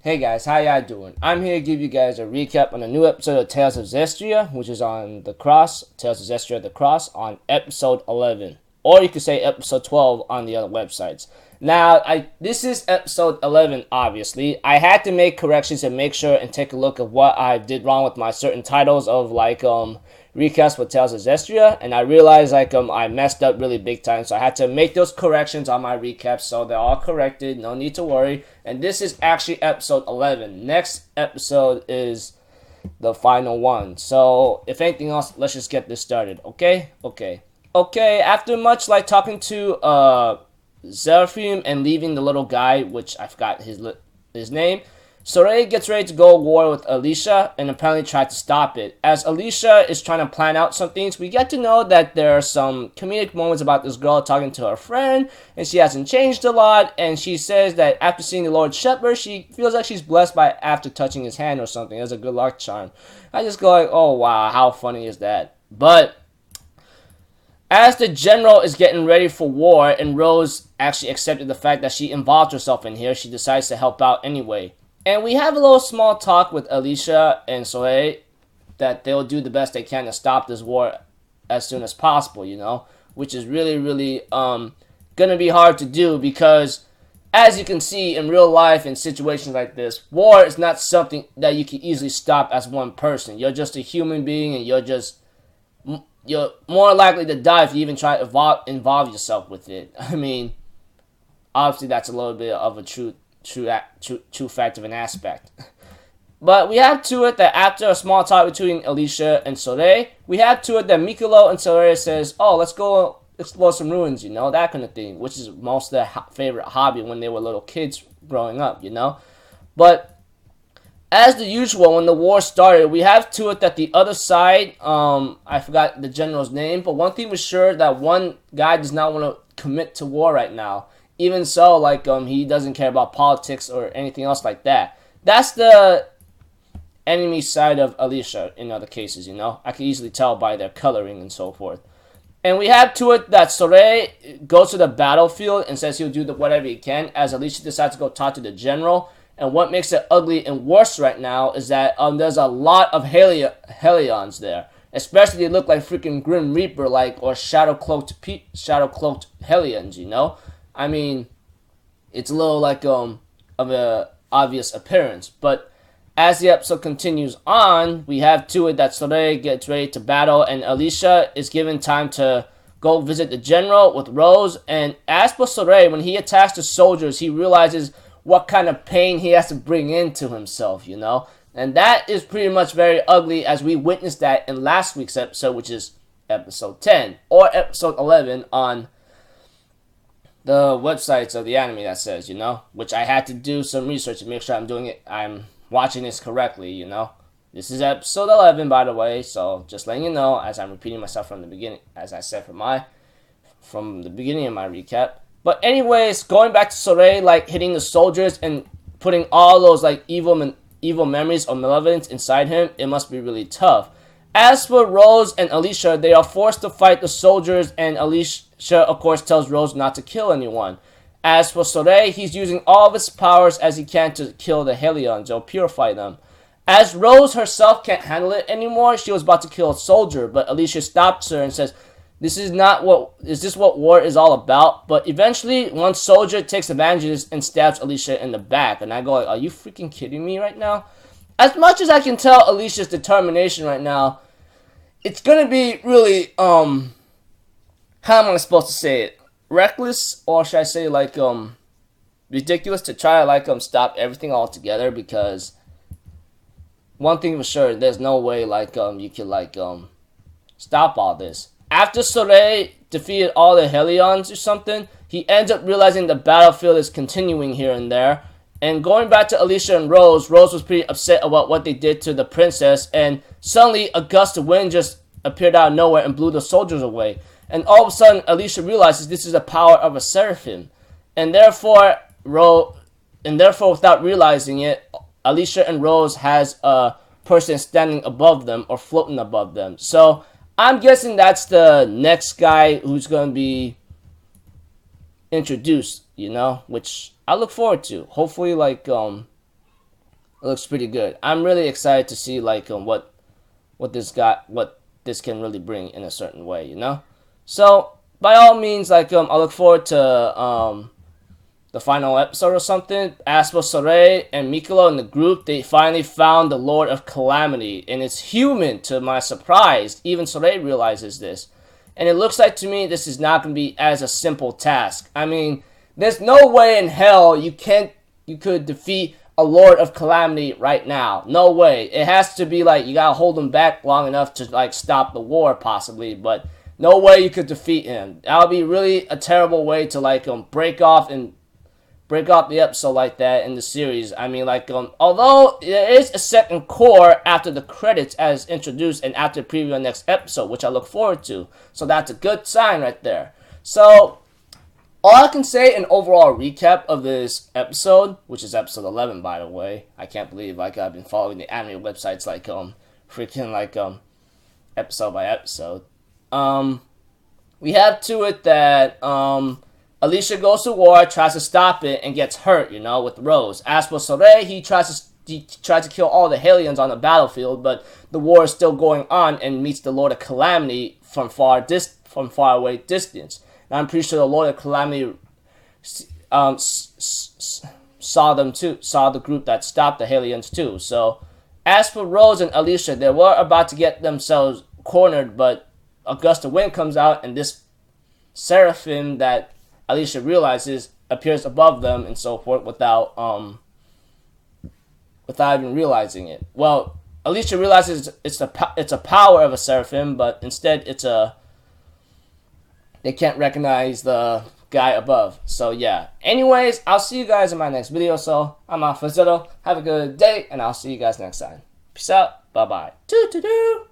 Hey guys, how y'all doing? I'm here to give you guys a recap on a new episode of Tales of Zestiria, which is on the Cross, Tales of Zestiria the Cross, on episode 11. Or you could say episode 12 on the other websites. Now, this is episode 11, obviously. I had to make corrections and make sure and take a look at what I did wrong with my certain titles of, recaps for Tales of Zestiria, and I realized, I messed up really big time, so I had to make those corrections on my recaps, so they're all corrected, no need to worry. And this is actually episode 11. Next episode is the final one. So, if anything else, let's just get this started, okay? Okay, after much, talking to, Zeraphim and leaving the little guy, which I forgot his name, Sorey gets ready to go to war with Alicia and apparently try to stop it. As Alicia is trying to plan out some things, we get to know that there are some comedic moments about this girl talking to her friend, and she hasn't changed a lot, and she says that after seeing the Lord Shepherd, she feels like she's blessed by after touching his hand or something. It's a good luck charm. I just go like, oh wow, how funny is that? But as the general is getting ready for war, and Rose actually accepted the fact that she involved herself in here, she decides to help out anyway. And we have a little small talk with Alicia and Soleil that they'll do the best they can to stop this war as soon as possible, which is really gonna be hard to do because, as you can see in real life in situations like this, war is not something that you can easily stop as one person. You're just a human being, and you're more likely to die if you even try to involve yourself with it. I mean, obviously that's a little bit of a true fact of an aspect. But we have to it that after a small talk between Alicia and Soleil, we have to it that Mikolo and Soleil says, oh, let's go explore some ruins, that kind of thing, which is most of their favorite hobby when they were little kids growing up, But as the usual, when the war started, we have to it that the other side, I forgot the general's name, but one thing was sure that one guy does not want to commit to war right now. Even so, he doesn't care about politics or anything else like that. That's the enemy side of Alicia in other cases, I can easily tell by their coloring and so forth. And we have to it that Soleil goes to the battlefield and says he'll do whatever he can, as Alicia decides to go talk to the general. And what makes it ugly and worse right now is that there's a lot of Helions there. Especially they look like freaking Grim Reaper or shadow cloaked Helions, I mean, it's a little of a obvious appearance. But as the episode continues on, we have to it that Soleil gets ready to battle, and Alicia is given time to go visit the general with Rose. And as for Soleil, when he attacks the soldiers, he realizes what kind of pain he has to bring into himself, And that is pretty much very ugly, as we witnessed that in last week's episode, which is episode 10, or episode 11 on the websites of the anime that says, which I had to do some research to make sure I'm watching this correctly, This is episode 11, by the way, so just letting you know, as I'm repeating myself from the beginning, as I said from the beginning of my recap. But anyways, going back to Soleil, hitting the soldiers and putting all those, evil memories or malevolence inside him, it must be really tough. As for Rose and Alicia, they are forced to fight the soldiers, and Alicia, of course, tells Rose not to kill anyone. As for Soleil, he's using all of his powers as he can to kill the Helions or purify them. As Rose herself can't handle it anymore, she was about to kill a soldier, but Alicia stops her and says, is this what war is all about? But eventually, one soldier takes advantage of this and stabs Alicia in the back. And I go, are you freaking kidding me right now? As much as I can tell Alicia's determination right now, it's gonna be really, how am I supposed to say it? Reckless, or should I say, ridiculous to try to, stop everything altogether, because one thing for sure, there's no way, you can, stop all this. After Soleil defeated all the Helions or something, he ends up realizing the battlefield is continuing here and there. And going back to Alicia and Rose was pretty upset about what they did to the princess, and suddenly a gust of wind just appeared out of nowhere and blew the soldiers away. And all of a sudden, Alicia realizes this is the power of a seraphim. And therefore, without realizing it, Alicia and Rose has a person standing above them or floating above them. So I'm guessing that's the next guy who's going to be introduced, which I look forward to. Hopefully, It looks pretty good. I'm really excited to see like what this can really bring in a certain way, you know. So by all means, like I look forward to the final episode or something. As for Soleil and Mikolo in the group, they finally found the Lord of Calamity, and it's human. To my surprise, even Soleil realizes this, and it looks like to me this is not going to be as a simple task. I mean, there's no way in hell you could defeat a Lord of Calamity right now. No way. It has to be like you gotta hold him back long enough to like stop the war possibly, but no way you could defeat him. That would be really a terrible way to like break off the episode like that in the series. I mean, like, although there is a second core after the credits as introduced and after preview the next episode, which I look forward to. So that's a good sign right there. So, all I can say in overall recap of this episode, which is episode 11, by the way. I can't believe, like, I've been following the anime websites, like, freaking, like, episode by episode. We have to it that, Alicia goes to war, tries to stop it, and gets hurt, you know, with Rose. As for Soleil, he tries to kill all the Hellions on the battlefield, but the war is still going on and meets the Lord of Calamity from far away distance. And I'm pretty sure the Lord of Calamity saw them too, saw the group that stopped the Hellions too. So, as for Rose and Alicia, they were about to get themselves cornered, but Augusta Wind comes out, and this Seraphim that Alicia realizes appears above them and so forth without even realizing it. Well, Alicia realizes it's a power of a Seraphim, but instead they can't recognize the guy above. So yeah. Anyways, I'll see you guys in my next video. So I'm Alpha Zero. Have a good day, and I'll see you guys next time. Peace out. Bye bye. Doo doo doo.